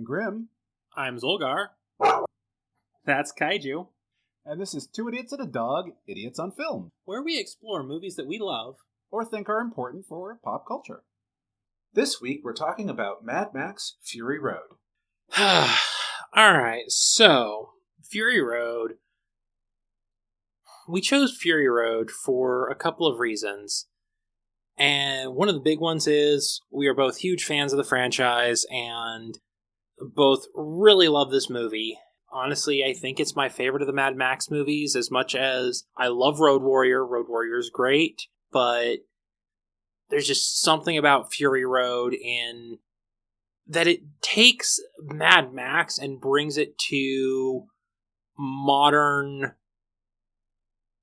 Grimm. I'm Zolgar. That's Kaiju. And this is Two Idiots and a Dog, Idiots on Film, where we explore movies that we love or think are important for pop culture. This week we're talking about Mad Max Fury Road. Alright, so, Fury Road. We chose Fury Road for a couple of reasons. And one of the big ones is we are both huge fans of the franchise and both really love this movie. Honestly, I think it's my favorite of the Mad Max movies, as much as I love Road Warrior. Road Warrior is great, but there's just something about Fury Road in that it takes Mad Max and brings it to modern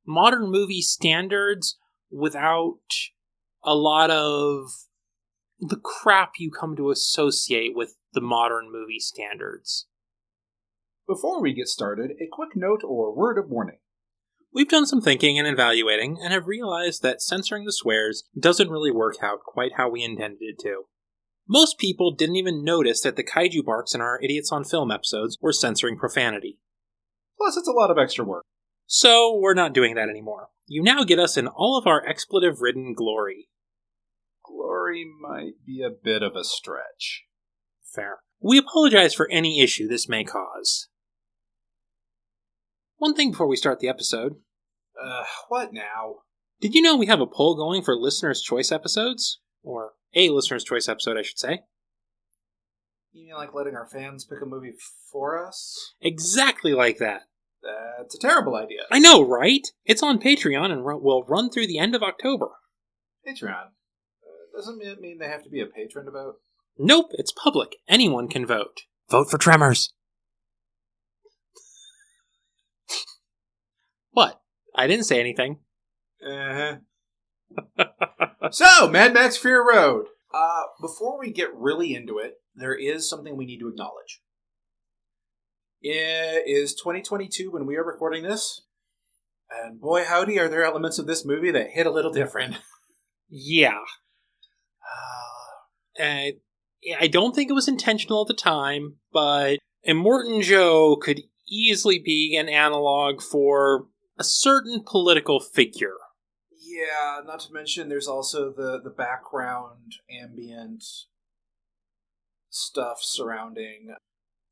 movie standards without a lot of the crap you come to associate with the modern movie standards. Before we get started, a quick note or word of warning. We've done some thinking and evaluating, and have realized that censoring the swears doesn't really work out quite how we intended it to. Most people didn't even notice that the kaiju barks in our Idiots on Film episodes were censoring profanity. Plus, it's a lot of extra work. So, we're not doing that anymore. You now get us in all of our expletive-ridden glory. Glory might be a bit of a stretch. Fair. We apologize for any issue this may cause. One thing before we start the episode. What now? Did you know we have a poll going for Listener's Choice episodes? Or a Listener's Choice episode, I should say. You mean like letting our fans pick a movie for us? Exactly like that. That's a terrible idea. I know, right? It's on Patreon and will run through the end of October. Patreon? Doesn't it mean they have to be a patron to vote? Nope, it's public. Anyone can vote. Vote for Tremors. What? I didn't say anything. So, Mad Max Fury Road. Before we get really into it, there is something we need to acknowledge. It is 2022 when we are recording this, and boy howdy are there elements of this movie that hit a little different. Yeah. I don't think it was intentional at the time, but Immortan Joe could easily be an analog for a certain political figure. Yeah, not to mention there's also the background ambient stuff surrounding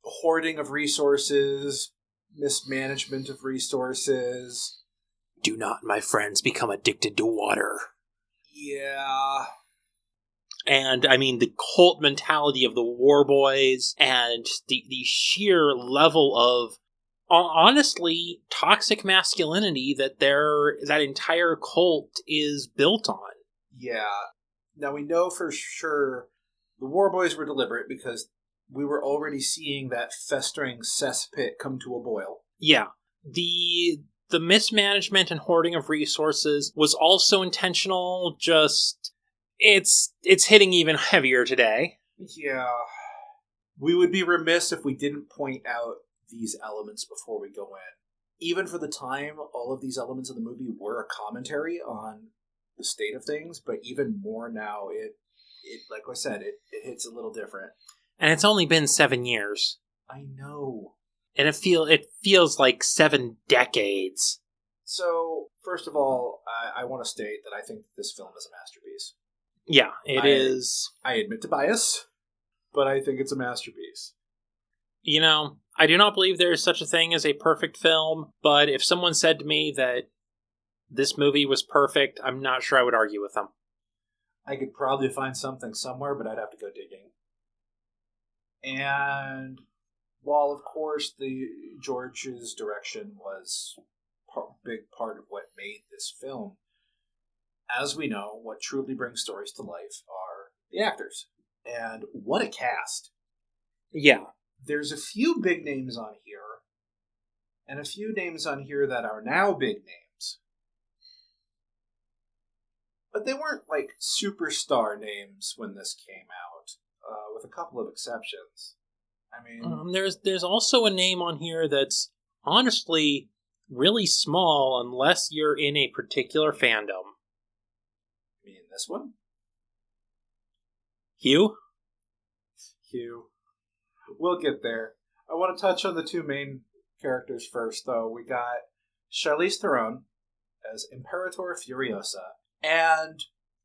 hoarding of resources, mismanagement of resources. Do not, my friends, become addicted to water. Yeah. And, I mean, the cult mentality of the War Boys and the sheer level of, honestly, toxic masculinity that that entire cult is built on. Yeah. Now, we know for sure the War Boys were deliberate because we were already seeing that festering cesspit come to a boil. Yeah. The mismanagement and hoarding of resources was also intentional, just it's hitting even heavier today. Yeah. We would be remiss if we didn't point out these elements before we go in. Even for the time, all of these elements of the movie were a commentary on the state of things, but even more now, it like I said, it hits a little different. And it's only been 7 years. I know. And it feels like 7 decades. So, first of all, I want to state that I think this film is a masterpiece. Yeah, it is. I admit to bias, but I think it's a masterpiece. You know, I do not believe there is such a thing as a perfect film, but if someone said to me that this movie was perfect, I'm not sure I would argue with them. I could probably find something somewhere, but I'd have to go digging. And while, of course, George's direction was a big part of what made this film, as we know, what truly brings stories to life are the actors. And what a cast. Yeah. There's a few big names on here, and a few names on here that are now big names. But they weren't, like, superstar names when this came out, with a couple of exceptions. I mean... There's also a name on here that's, honestly, really small unless you're in a particular fandom. You mean this one? Hugh? We'll get there. I want to touch on the two main characters first, though. We got Charlize Theron as Imperator Furiosa. And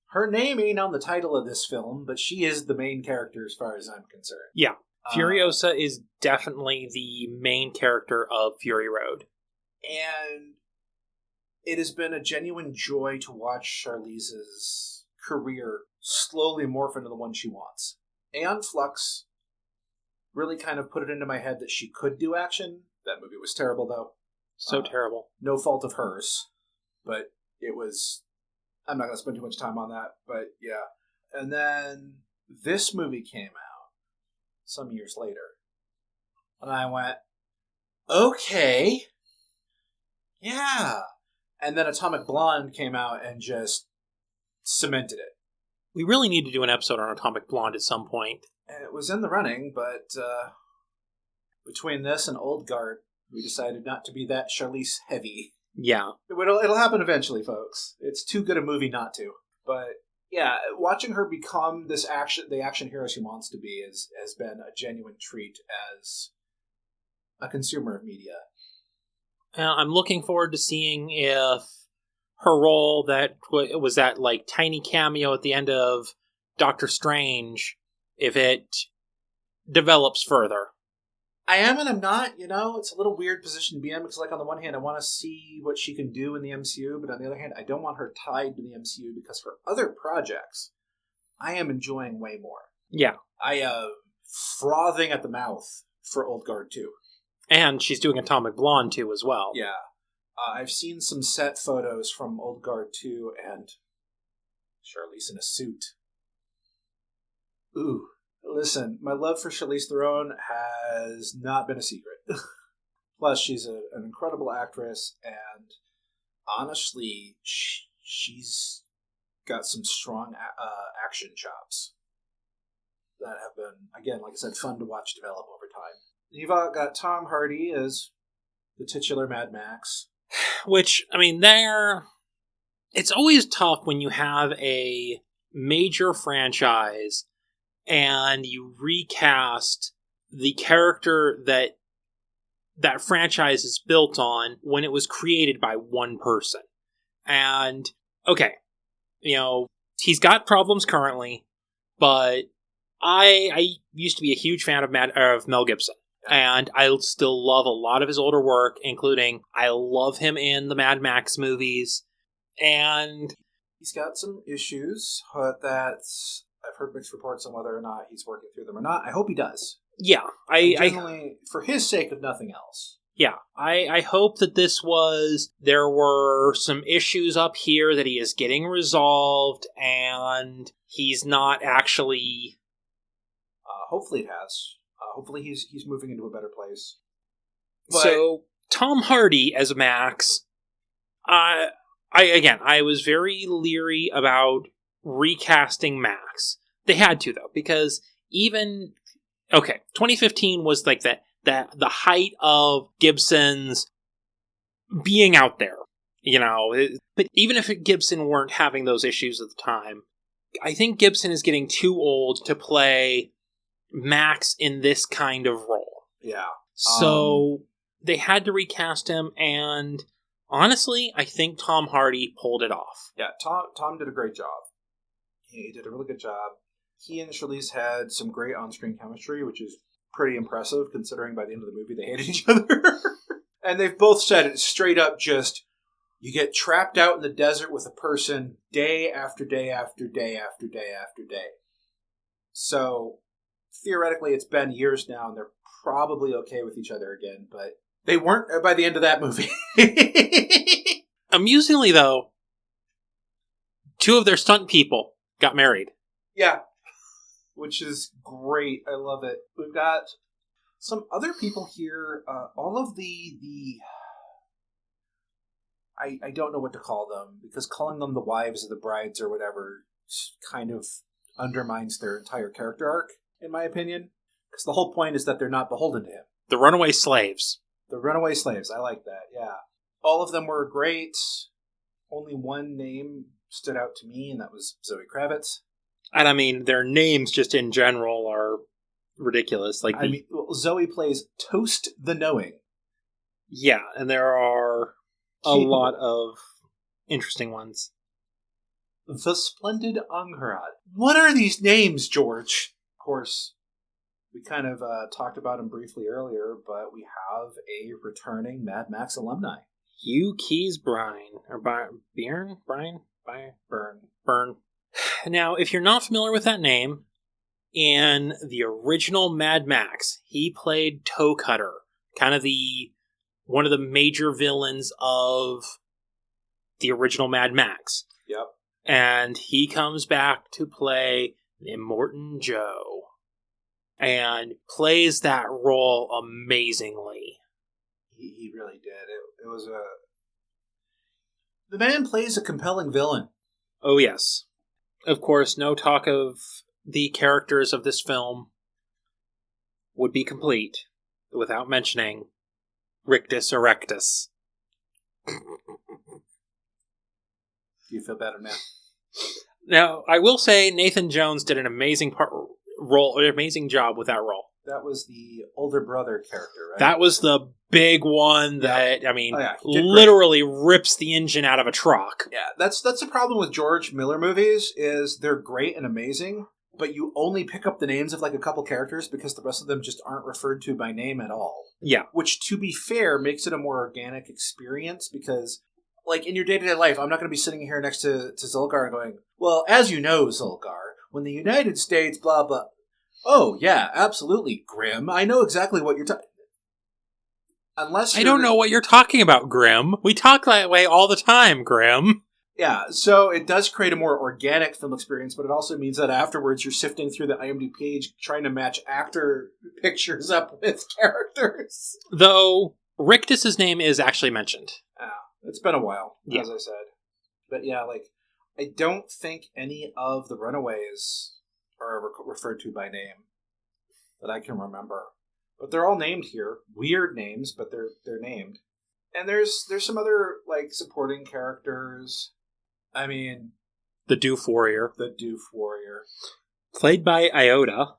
her name ain't on the title of this film, but she is the main character as far as I'm concerned. Yeah. Furiosa is definitely the main character of Fury Road. And it has been a genuine joy to watch Charlize's career slowly morph into the one she wants. Aeon Flux really kind of put it into my head that she could do action. That movie was terrible, though. So terrible. No fault of hers. But it was... I'm not going to spend too much time on that, but yeah. And then this movie came out some years later. And I went, okay, yeah. And then Atomic Blonde came out and just cemented it. We really need to do an episode on Atomic Blonde at some point. And it was in the running, but between this and Old Guard, we decided not to be that Charlize heavy. Yeah. It'll happen eventually, folks. It's too good a movie not to. But yeah, watching her become the action hero she wants to be has been a genuine treat as a consumer of media. I'm looking forward to seeing if her role that was that like tiny cameo at the end of Doctor Strange, if it develops further. I am and I'm not, it's a little weird position to be in because, like, on the one hand, I want to see what she can do in the MCU, but on the other hand, I don't want her tied to the MCU because her other projects, I am enjoying way more. Yeah. I am frothing at the mouth for Old Guard 2. And she's doing Atomic Blonde 2 as well. Yeah. I've seen some set photos from Old Guard 2 and Charlize in a suit. Ooh. Listen, my love for Charlize Theron has not been a secret. Plus, she's an incredible actress, and honestly, she's got some strong action chops that have been, again, like I said, fun to watch develop over time. You've got Tom Hardy as the titular Mad Max. Which, it's always tough when you have a major franchise and you recast the character that franchise is built on when it was created by one person. And, okay, he's got problems currently, but I used to be a huge fan of Mel Gibson. And I still love a lot of his older work, including I love him in the Mad Max movies. And he's got some issues, but that's... I've heard mixed reports on whether or not he's working through them or not. I hope he does. Yeah. For his sake, if nothing else. Yeah. I hope that there were some issues up here that he is getting resolved, and he's not actually... hopefully it has. Hopefully he's moving into a better place. But... So, Tom Hardy as Max, I was very leery about recasting Max. They had to, though, because 2015 was like the height of Gibson's being out there, but even if Gibson weren't having those issues at the time, I think Gibson is getting too old to play Max in this kind of role. Yeah. So they had to recast him, and honestly, I think Tom Hardy pulled it off. Yeah, Tom did a great job. He did a really good job. He and Charlize had some great on-screen chemistry, which is pretty impressive, considering by the end of the movie they hated each other. And they've both said it straight up, just, you get trapped out in the desert with a person day after day after day after day after day. So, theoretically, it's been years now, and they're probably okay with each other again, but they weren't by the end of that movie. Amusingly, though, two of their stunt people got married. Yeah. Which is great. I love it. We've got some other people here. All of I don't know what to call them, because calling them the wives of the brides or whatever kind of undermines their entire character arc, in my opinion. Because the whole point is that they're not beholden to him. The runaway slaves. The runaway slaves. I like that, yeah. All of them were great. Only one name stood out to me, and that was Zoe Kravitz. And their names just in general are ridiculous. Like, Zoe plays Toast the Knowing. Yeah, and there are a lot of interesting ones. The Splendid Angharad. What are these names, George? Of course, we kind of talked about him briefly earlier, but we have a returning Mad Max alumni. Hugh Keays-Bryne. Or Byrne. Now, if you're not familiar with that name, in the original Mad Max, he played Toe Cutter, kind of one of the major villains of the original Mad Max. Yep. And he comes back to play Immortan Joe. And plays that role amazingly. He really did. It was The man plays a compelling villain. Oh, yes. Of course, no talk of the characters of this film would be complete without mentioning Rictus Erectus. Do you feel better now? Now, I will say Nathan Jones did an amazing job with that role. That was the older brother character, right? That was the big one that, literally rips the engine out of a truck. Yeah, that's the problem with George Miller movies, is they're great and amazing, but you only pick up the names of like a couple characters because the rest of them just aren't referred to by name at all. Yeah. Which, to be fair, makes it a more organic experience because, like, in your day-to-day life, I'm not going to be sitting here next to Zulgar and going, well, as you know, Zulgar, when the United States, blah, blah. Oh, yeah, absolutely, Grim. I know exactly what you're talking. I don't know what you're talking about, Grim. We talk that way all the time, Grim. Yeah, so it does create a more organic film experience, but it also means that afterwards you're sifting through the IMDb page trying to match actor pictures up with characters. Though, Rictus's name is actually mentioned. It's been a while, yeah. As I said. But yeah, I don't think any of the Runaways are referred to by name that I can remember. But they're all named here. Weird names, but they're named. And there's some other, supporting characters. I mean... The Doof Warrior. Played by Iota.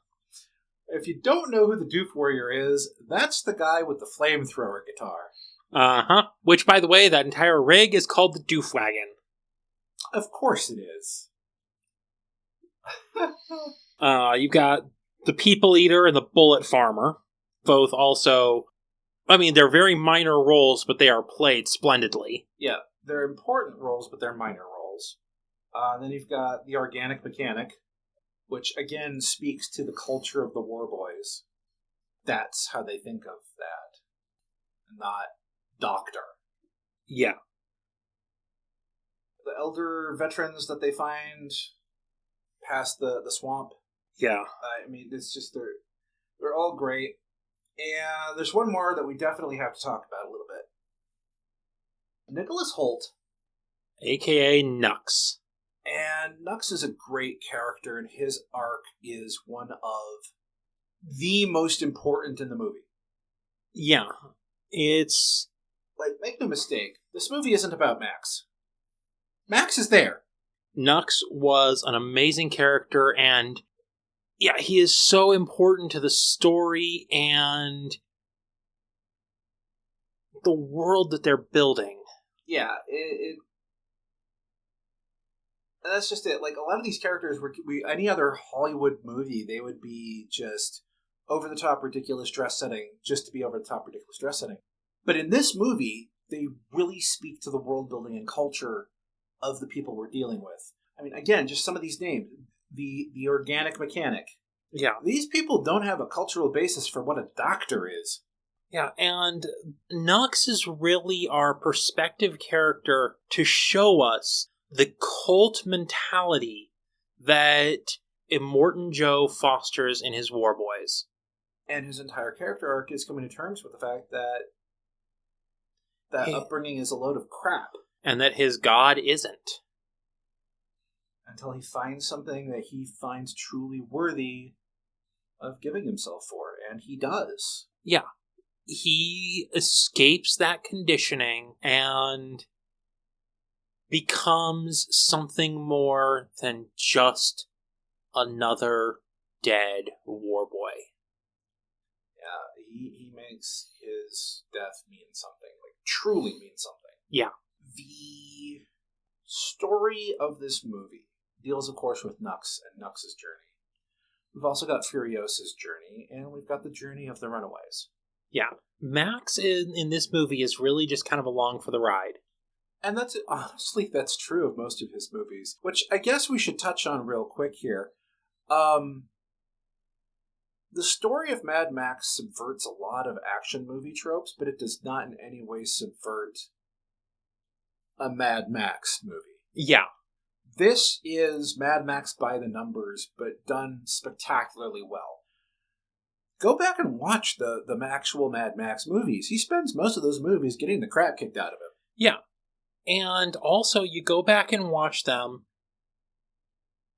If you don't know who the Doof Warrior is, that's the guy with the flamethrower guitar. Uh-huh. Which, by the way, that entire rig is called the Doof Wagon. Of course it is. You've got the People Eater and the Bullet Farmer. Both also... they're very minor roles, but they are played splendidly. Yeah, they're important roles, but they're minor roles. Then you've got the Organic Mechanic, which, again, speaks to the culture of the War Boys. That's how they think of that. Not doctor. Yeah. The elder veterans that they find past the swamp. Yeah. It's just, they're all great. And there's one more that we definitely have to talk about a little bit. Nicholas Hoult. A.K.A. Nux. And Nux is a great character, and his arc is one of the most important in the movie. Yeah. It's... make no mistake, this movie isn't about Max. Max is there. Nux was an amazing character, and... yeah, he is so important to the story and the world that they're building. Yeah, that's just it. A lot of these characters, any other Hollywood movie, they would be just over-the-top ridiculous dress setting, just to be over-the-top ridiculous dress setting. But in this movie, they really speak to the world building and culture of the people we're dealing with. Again, just some of these names. The Organic Mechanic. Yeah. These people don't have a cultural basis for what a doctor is. Yeah, and Nux is really our perspective character to show us the cult mentality that Immortan Joe fosters in his War Boys. And his entire character arc is coming to terms with the fact that upbringing is a load of crap. And that his god isn't. Until he finds something that he finds truly worthy of giving himself for, and he does. Yeah. He escapes that conditioning and becomes something more than just another dead war boy. makes his death mean something, like truly mean something. Yeah. The story of this movie deals, of course, with Nux and Nux's journey. We've also got Furiosa's journey, and we've got the journey of the Runaways. Yeah. Max in this movie is really just kind of along for the ride. And that's true of most of his movies, which I guess we should touch on real quick here. The story of Mad Max subverts a lot of action movie tropes, but it does not in any way subvert a Mad Max movie. Yeah. This is Mad Max by the numbers, but done spectacularly well. Go back and watch the actual Mad Max movies. He spends most of those movies getting the crap kicked out of him. Yeah. And also, you go back and watch them,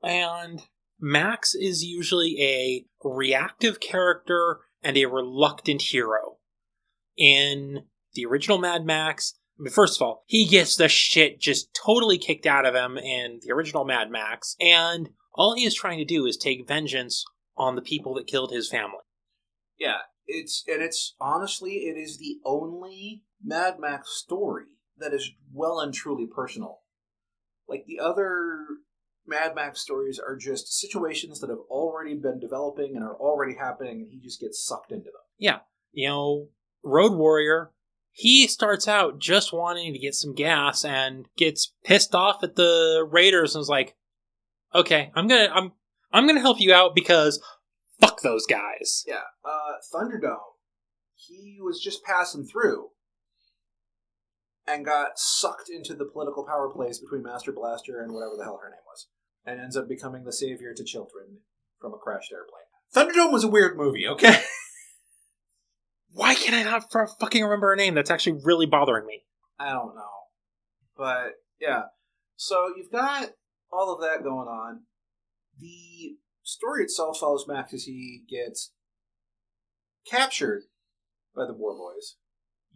and Max is usually a reactive character and a reluctant hero. In the original Mad Max, first of all, he gets the shit just totally kicked out of him in the original Mad Max, and all he is trying to do is take vengeance on the people that killed his family. Yeah, it's honestly, it is the only Mad Max story that is well and truly personal. Like, the other Mad Max stories are just situations that have already been developing and are already happening, and he just gets sucked into them. Yeah. You know, Road Warrior, he starts out just wanting to get some gas and gets pissed off at the Raiders and is like, okay, I'm gonna help you out because fuck those guys. Yeah. Thunderdome, he was just passing through and got sucked into the political power plays between Master Blaster and whatever the hell her name was, and ends up becoming the savior to children from a crashed airplane. Thunderdome was a weird movie, okay? Why can I not fucking remember her name? That's actually really bothering me. I don't know. But, yeah. So, you've got all of that going on. The story itself follows Max as he gets captured by the War Boys,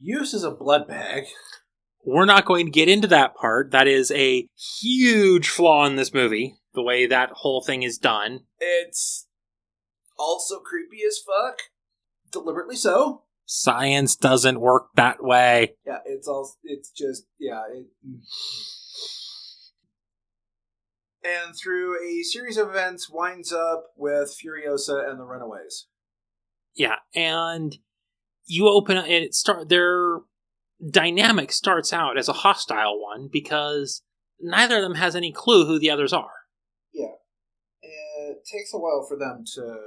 used as a blood bag. We're not going to get into that part. That is a huge flaw in this movie, the way that whole thing is done. It's also creepy as fuck. Deliberately so. Science doesn't work that way. Yeah, and through a series of events, winds up with Furiosa and the Runaways. Yeah, and you open it, their dynamic starts out as a hostile one because neither of them has any clue who the others are. Yeah. It takes a while for them to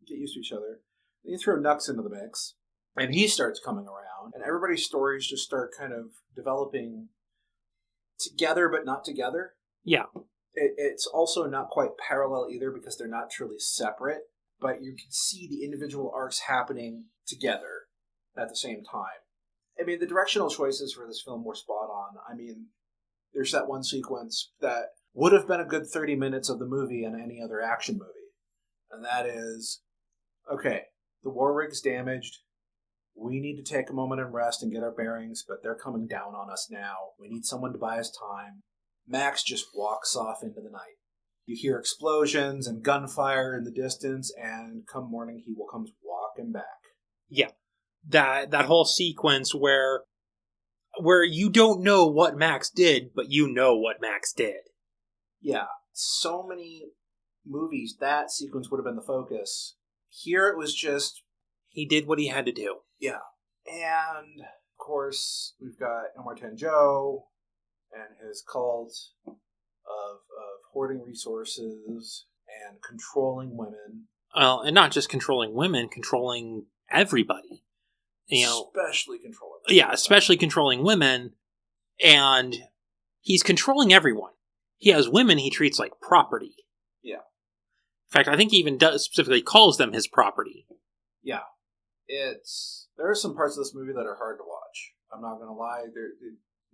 get used to each other. Then you throw Nux into the mix, and he starts coming around, and everybody's stories just start kind of developing together but not together. Yeah. It's also not quite parallel either because they're not truly separate, but you can see the individual arcs happening together at the same time. I mean, the directional choices for this film were spot on. I mean, there's that one sequence that would have been a good 30 minutes of the movie in any other action movie. And that is, okay, the war rig's damaged. We need to take a moment and rest and get our bearings, but they're coming down on us now. We need someone to buy us time. Max just walks off into the night. You hear explosions and gunfire in the distance, and come morning, he will come walking back. Yeah. That whole sequence where you don't know what Max did, but you know what Max did. Yeah. So many movies, that sequence would have been the focus. Here it was just... he did what he had to do. Yeah. And, of course, we've got Martin Joe and his cult of hoarding resources and controlling women. And not just controlling women, controlling everybody. Especially controlling women. Yeah, especially controlling women. And he's controlling everyone. He has women he treats like property. Yeah. In fact, I think he even specifically calls them his property. Yeah. There are some parts of this movie that are hard to watch. I'm not going to lie. They're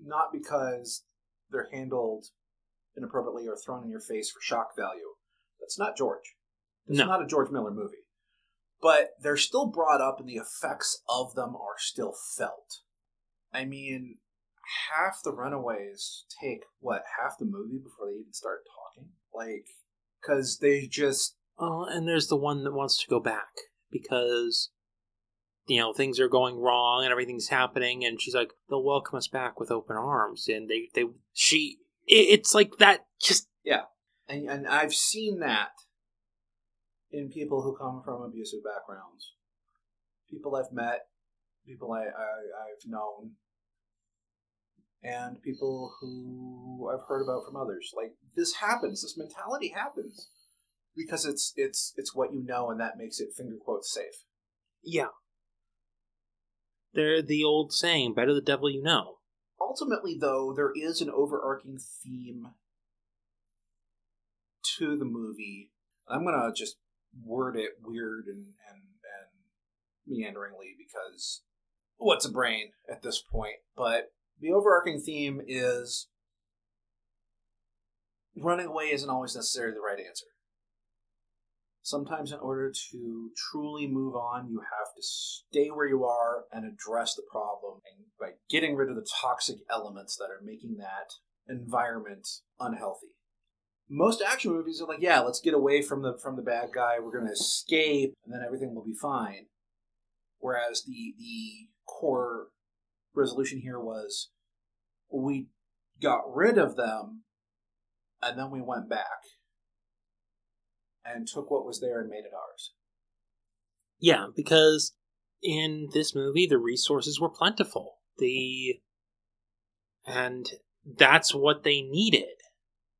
not because they're handled inappropriately or thrown in your face for shock value. That's not George. It's not a George Miller movie. But they're still brought up and the effects of them are still felt. I mean, half the Runaways take, half the movie before they even start talking? Because they just... and there's the one that wants to go back. Because things are going wrong and everything's happening, and she's like, they'll welcome us back with open arms, and it's like that. Just yeah, and I've seen that in people who come from abusive backgrounds, people I've met, people I've known, and people who I've heard about from others. Like, this happens. This mentality happens because it's what you know, and that makes it finger quotes safe. Yeah. They're the old saying, better the devil you know. Ultimately, though, there is an overarching theme to the movie. I'm going to just word it weird and meanderingly because what's a brain at this point? But the overarching theme is running away isn't always necessarily the right answer. Sometimes in order to truly move on, you have to stay where you are and address the problem, and by getting rid of the toxic elements that are making that environment unhealthy. Most action movies are like, yeah, let's get away from the bad guy, we're going to escape, and then everything will be fine. Whereas the core resolution here was, we got rid of them, and then we went back and took what was there and made it ours. Yeah, because in this movie, the resources were plentiful. And that's what they needed.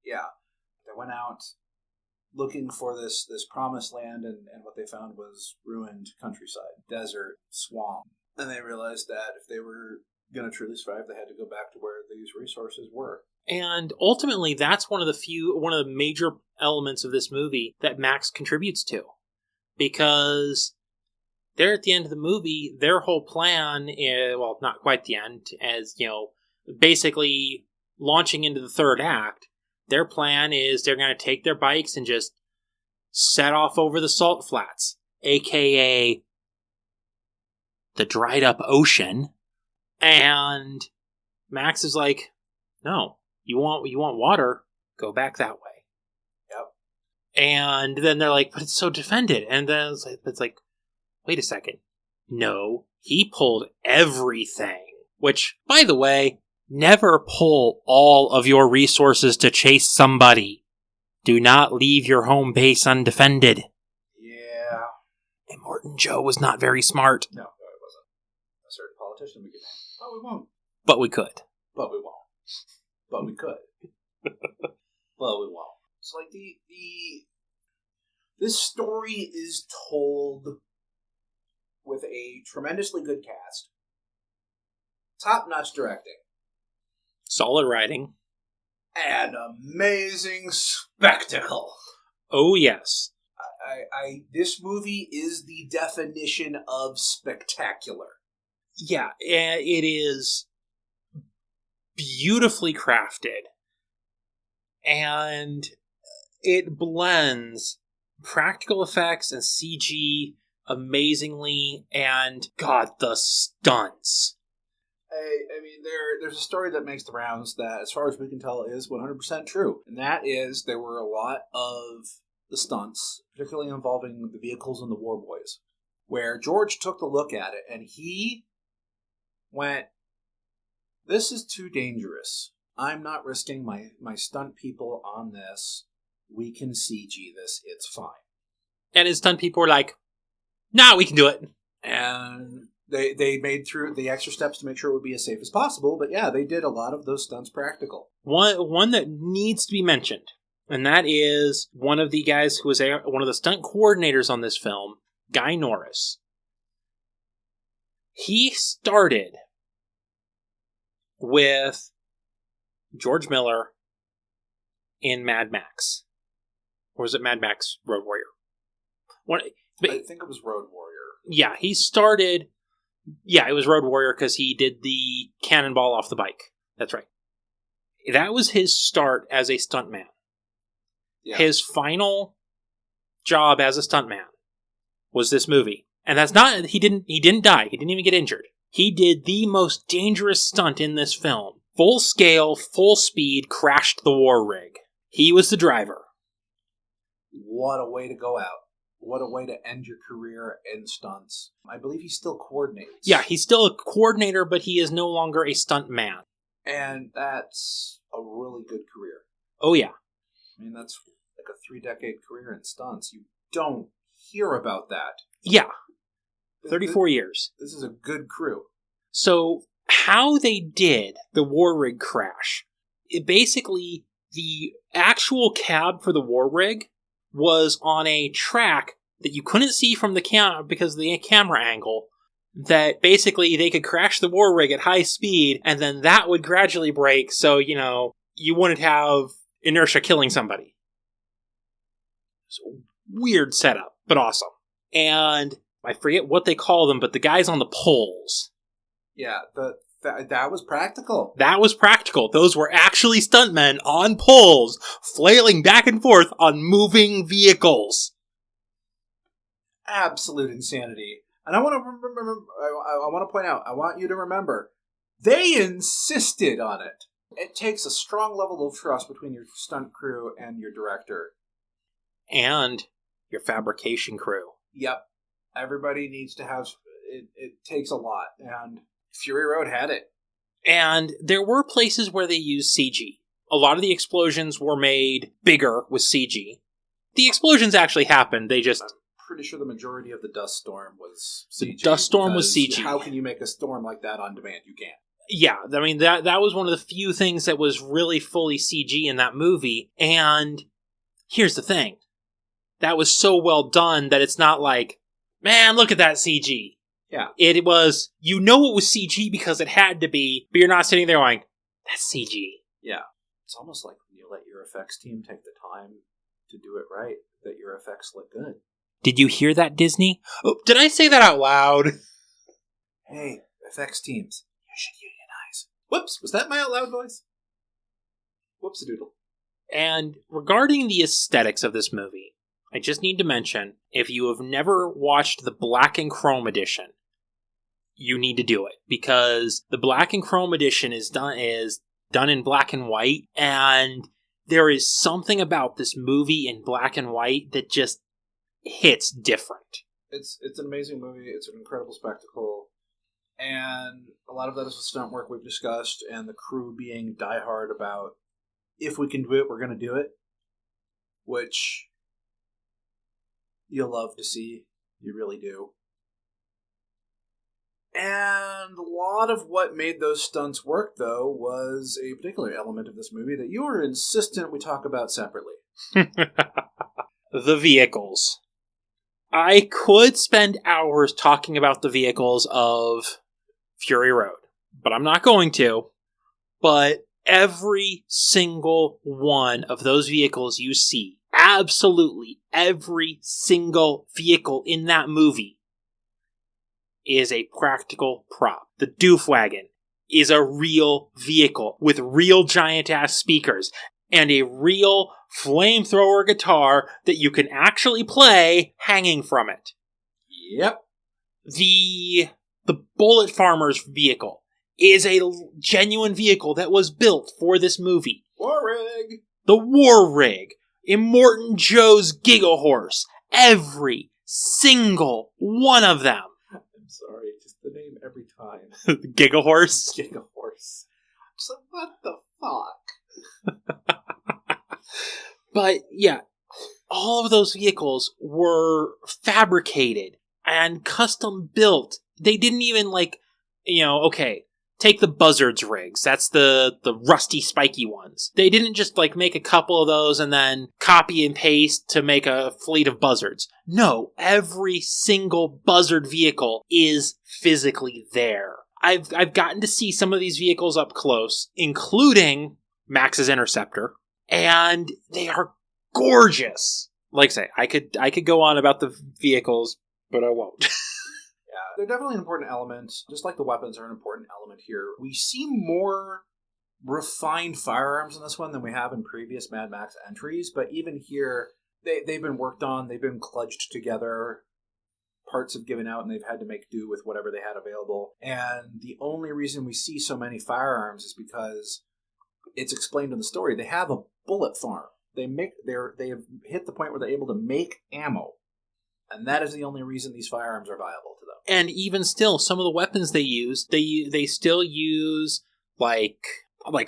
Yeah. They went out looking for this promised land, and what they found was ruined countryside, desert, swamp. And they realized that if they were going to truly survive, they had to go back to where these resources were. And ultimately, that's one of the major elements of this movie that Max contributes to. Because they're at the end of the movie, their whole plan is, well, not quite the end, as, basically launching into the third act, their plan is they're going to take their bikes and just set off over the salt flats, aka the dried up ocean. And Max is like, no. You want water? Go back that way. Yep. And then they're like, but it's so defended. And then it's like, wait a second. No, he pulled everything. Which, by the way, never pull all of your resources to chase somebody. Do not leave your home base undefended. Yeah. And Morton Joe was not very smart. No, it wasn't. A certain politician we could name. But we won't. But we could. But we won't. But we could. Well, we won't. It's like this story is told with a tremendously good cast, top-notch directing, solid writing, and amazing spectacle. Oh yes. This movie is the definition of spectacular. Yeah, it is beautifully crafted, and it blends practical effects and CG amazingly, and God, the stunts. I mean, there's a story that makes the rounds that, as far as we can tell, is 100% true, and that is there were a lot of the stunts, particularly involving the vehicles and the war boys, where George took a look at it and he went, this is too dangerous. I'm not risking my stunt people on this. We can CG this. It's fine. And his stunt people were like, nah, we can do it. And they made through the extra steps to make sure it would be as safe as possible. But yeah, they did a lot of those stunts practical. One that needs to be mentioned, and that is one of the guys who was one of the stunt coordinators on this film, Guy Norris. He started with George Miller in Mad Max. Or was it Mad Max Road Warrior? I think it was Road Warrior. Yeah, he started... Yeah, it was Road Warrior because he did the cannonball off the bike. That's right. That was his start as a stuntman. Yeah. His final job as a stuntman was this movie. And that's not... He didn't die. He didn't even get injured. He did the most dangerous stunt in this film. Full scale, full speed, crashed the war rig. He was the driver. What a way to go out. what a way to end your career in stunts. I believe he still coordinates. Yeah, he's still a coordinator, but he is no longer a stunt man. And that's a really good career. Oh, yeah. I mean, that's like a 3-decade career in stunts. You don't hear about that. Yeah. 34 years. This is a good crew. So, how they did the war rig crash, basically, the actual cab for the war rig was on a track that you couldn't see from the because of the camera angle, that basically they could crash the war rig at high speed, and then that would gradually break, so, you wouldn't have inertia killing somebody. It's a weird setup, but awesome. And I forget what they call them, but the guys on the poles. Yeah, that was practical. That was practical. Those were actually stuntmen on poles, flailing back and forth on moving vehicles. Absolute insanity. And I want to point out, I want you to remember, they insisted on it. It takes a strong level of trust between your stunt crew and your director. And your fabrication crew. Yep. Everybody needs to have... It takes a lot, and Fury Road had it. And there were places where they used CG. A lot of the explosions were made bigger with CG. The explosions actually happened, they just... I'm pretty sure the majority of the dust storm was CG. The dust storm was CG. How can you make a storm like that on demand? You can't. Yeah, I mean, that was one of the few things that was really fully CG in that movie. And here's the thing. That was so well done that it's not like, man, look at that CG. Yeah. It was, it was CG because it had to be, but you're not sitting there going, that's CG. Yeah. It's almost like when you let your effects team take the time to do it right, that your effects look good. Did you hear that, Disney? Oh, did I say that out loud? Hey, effects teams, you should unionize. Whoops, was that my out loud voice? Whoops-a-doodle. And regarding the aesthetics of this movie, I just need to mention, if you have never watched the Black and Chrome edition, you need to do it, because the Black and Chrome edition is done in black and white, and there is something about this movie in black and white that just hits different. It's an amazing movie. It's an incredible spectacle, and a lot of that is the stunt work we've discussed, and the crew being diehard about, if we can do it, we're going to do it, which you'll love to see. You really do. And a lot of what made those stunts work, though, was a particular element of this movie that you were insistent we talk about separately. The vehicles. I could spend hours talking about the vehicles of Fury Road, but I'm not going to. But every single one of those vehicles you see, absolutely every single vehicle in that movie, is a practical prop. The doof wagon is a real vehicle with real giant-ass speakers and a real flamethrower guitar that you can actually play hanging from it. Yep. The Bullet Farmer's vehicle is a genuine vehicle that was built for this movie. War rig. The War Rig. Immortan Joe's Gigahorse. Every single one of them. I'm sorry, just the name every time. Gigahorse? Gigahorse. So what the fuck? But, yeah, all of those vehicles were fabricated and custom built. They didn't even, take the Buzzards rigs. That's the rusty, spiky ones. They didn't just, make a couple of those and then copy and paste to make a fleet of Buzzards. No, every single Buzzard vehicle is physically there. I've gotten to see some of these vehicles up close, including Max's Interceptor, and they are gorgeous. Like I say, I could go on about the vehicles, but I won't. Yeah, they're definitely an important element. Just like the weapons are an important element here. We see more refined firearms in this one than we have in previous Mad Max entries, but even here, they've been worked on, they've been kludged together, parts have given out, and they've had to make do with whatever they had available. And the only reason we see so many firearms is because it's explained in the story. They have a bullet farm. They have hit the point where they're able to make ammo. And that is the only reason these firearms are viable to them. And even still, some of the weapons they use, they still use like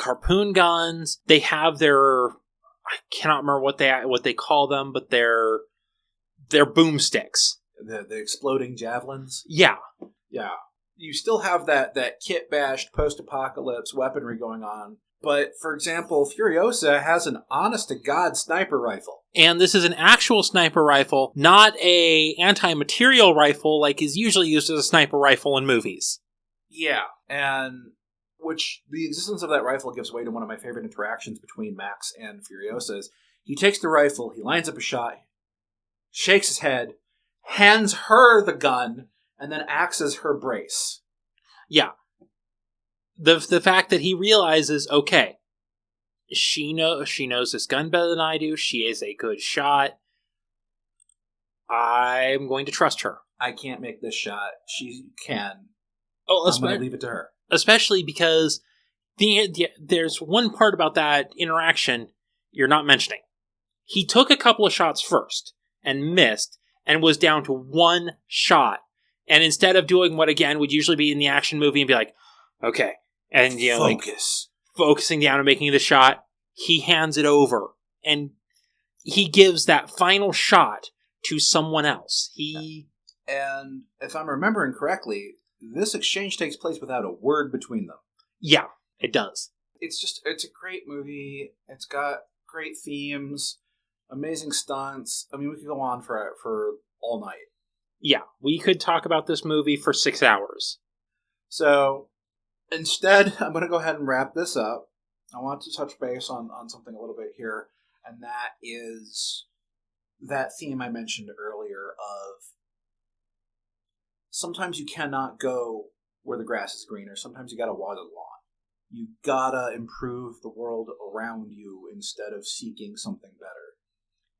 harpoon guns. They have their, I cannot remember what they call them, but they're boomsticks. The exploding javelins. Yeah. You still have that kit bashed post-apocalypse weaponry going on. But, for example, Furiosa has an honest-to-God sniper rifle. And this is an actual sniper rifle, not a anti-material rifle like is usually used as a sniper rifle in movies. Yeah, and which the existence of that rifle gives way to one of my favorite interactions between Max and Furiosa. Is he takes the rifle, he lines up a shot, shakes his head, hands her the gun, and then acts as her brace. Yeah. The fact that he realizes, okay, she knows this gun better than I do. She is a good shot. I'm going to trust her. I can't make this shot. She can. Oh, I'm going to leave it to her. Especially because there's one part about that interaction you're not mentioning. He took a couple of shots first and missed and was down to one shot. And instead of doing what, again, would usually be in the action movie and be like, okay, and, you know, focus. Like, focusing down and making the shot, he hands it over. And he gives that final shot to someone else. And if I'm remembering correctly, this exchange takes place without a word between them. Yeah, it does. It's a great movie. It's got great themes, amazing stunts. I mean, we could go on for all night. Yeah, we could talk about this movie for 6 hours. So, instead, I'm going to go ahead and wrap this up. I want to touch base on something a little bit here, and that is that theme I mentioned earlier of sometimes you cannot go where the grass is greener. Sometimes you got to water the lawn. You gotta improve the world around you instead of seeking something better.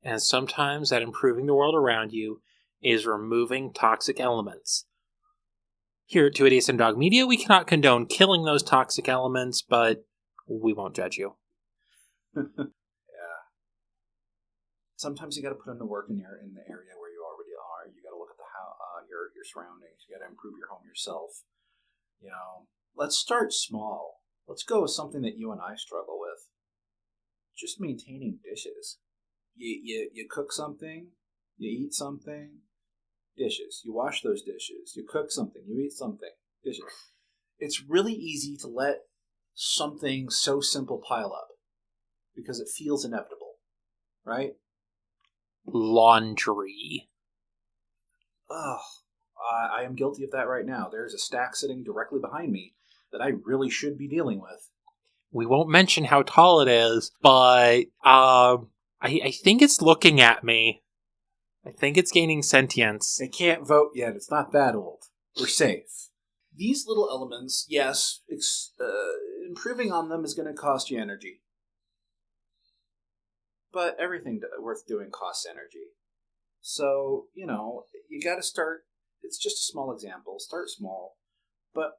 And sometimes that improving the world around you is removing toxic elements. Here at 2 Idiots and Dog Media, we cannot condone killing those toxic elements, but we won't judge you. Yeah. Sometimes you got to put in the work in the area where you already are. You got to look at your surroundings. You got to improve your home yourself. You know, let's start small. Let's go with something that you and I struggle with. Just maintaining dishes. You cook something, you eat something, dishes. You wash those dishes. You cook something, you eat something, dishes. It's really easy to let something so simple pile up because it feels inevitable, right? Laundry. Ugh, I am guilty of that right now. There's a stack sitting directly behind me that I really should be dealing with. We won't mention how tall it is, but I think it's looking at me. I think it's gaining sentience. It can't vote yet. It's not that old. We're safe. These little elements, yes, improving on them is going to cost you energy. But everything worth doing costs energy. So, you know, you got to start. It's just a small example. Start small. But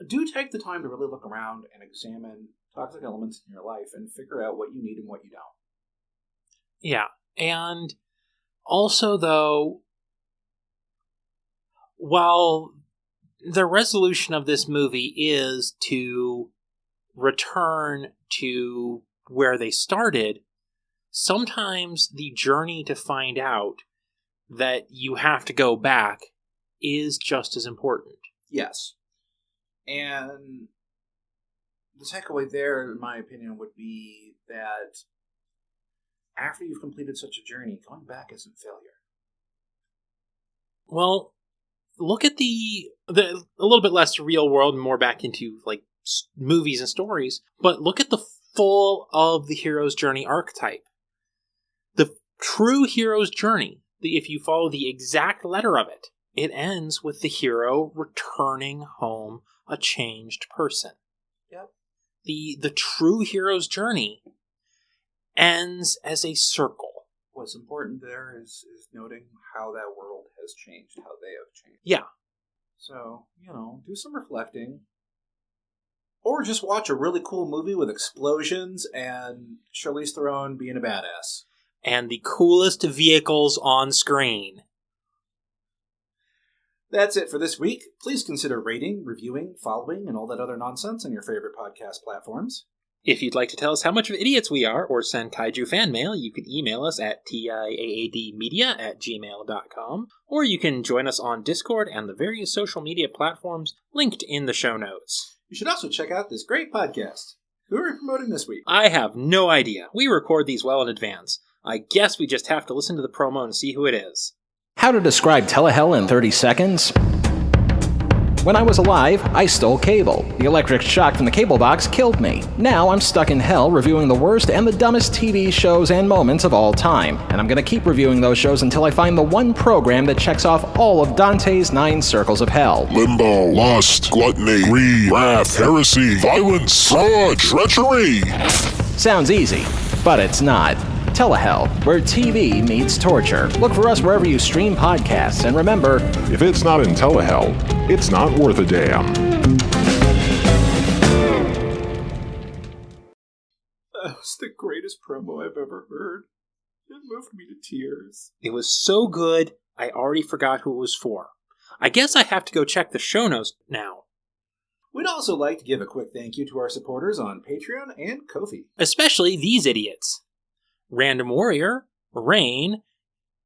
do take the time to really look around and examine toxic elements in your life and figure out what you need and what you don't. Yeah. And also, though, while the resolution of this movie is to return to where they started, sometimes the journey to find out that you have to go back is just as important. Yes. And the takeaway there, in my opinion, would be that after you've completed such a journey, going back isn't failure. Well, look at the a little bit less real world and more back into like movies and stories, but look at the full of the hero's journey archetype. The true hero's journey, if you follow the exact letter of it, it ends with the hero returning home a changed person. Yep. The true hero's journey ends as a circle. What's important there is noting how that world has changed, how they have changed. Yeah. So, you know, do some reflecting. Or just watch a really cool movie with explosions and Charlize Theron being a badass. And the coolest vehicles on screen. That's it for this week. Please consider rating, reviewing, following, and all that other nonsense on your favorite podcast platforms. If you'd like to tell us how much of idiots we are or send kaiju fan mail, you can email us at tiaadmedia@gmail.com, or you can join us on Discord and the various social media platforms linked in the show notes. You should also check out this great podcast. Who are we promoting this week? I have no idea. We record these well in advance. I guess we just have to listen to the promo and see who it is. How to describe telehell in 30 seconds? When I was alive, I stole cable. The electric shock from the cable box killed me. Now I'm stuck in hell reviewing the worst and the dumbest TV shows and moments of all time. And I'm gonna keep reviewing those shows until I find the one program that checks off all of Dante's 9 circles of hell. Limbo, lust, gluttony, greed, wrath, heresy, violence, fraud, treachery. Sounds easy, but it's not. Telehell, where TV meets torture. Look for us wherever you stream podcasts, and remember, If it's not in telehell, it's not worth a damn. That was the greatest promo I've ever heard. It moved me to tears. It was so good, I already forgot who it was for. I guess I have to go check the show notes now. We'd also like to give a quick thank you to our supporters on Patreon and Ko-fi. Especially these idiots. Random Warrior, Rain,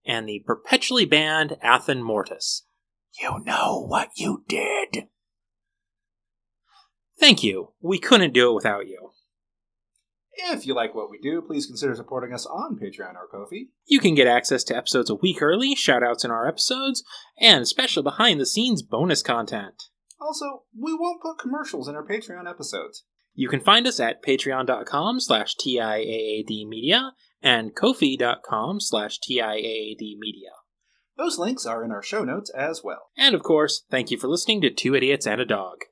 and the perpetually banned Athen Mortis. You know what you did. Thank you. We couldn't do it without you. If you like what we do, please consider supporting us on Patreon or Ko-fi. You can get access to episodes a week early, shoutouts in our episodes, and special behind-the-scenes bonus content. Also, we won't put commercials in our Patreon episodes. You can find us at patreon.com/TIAADmedia and ko-fi.com/TIAADmedia. Those links are in our show notes as well. And of course, thank you for listening to Two Idiots and a Dog.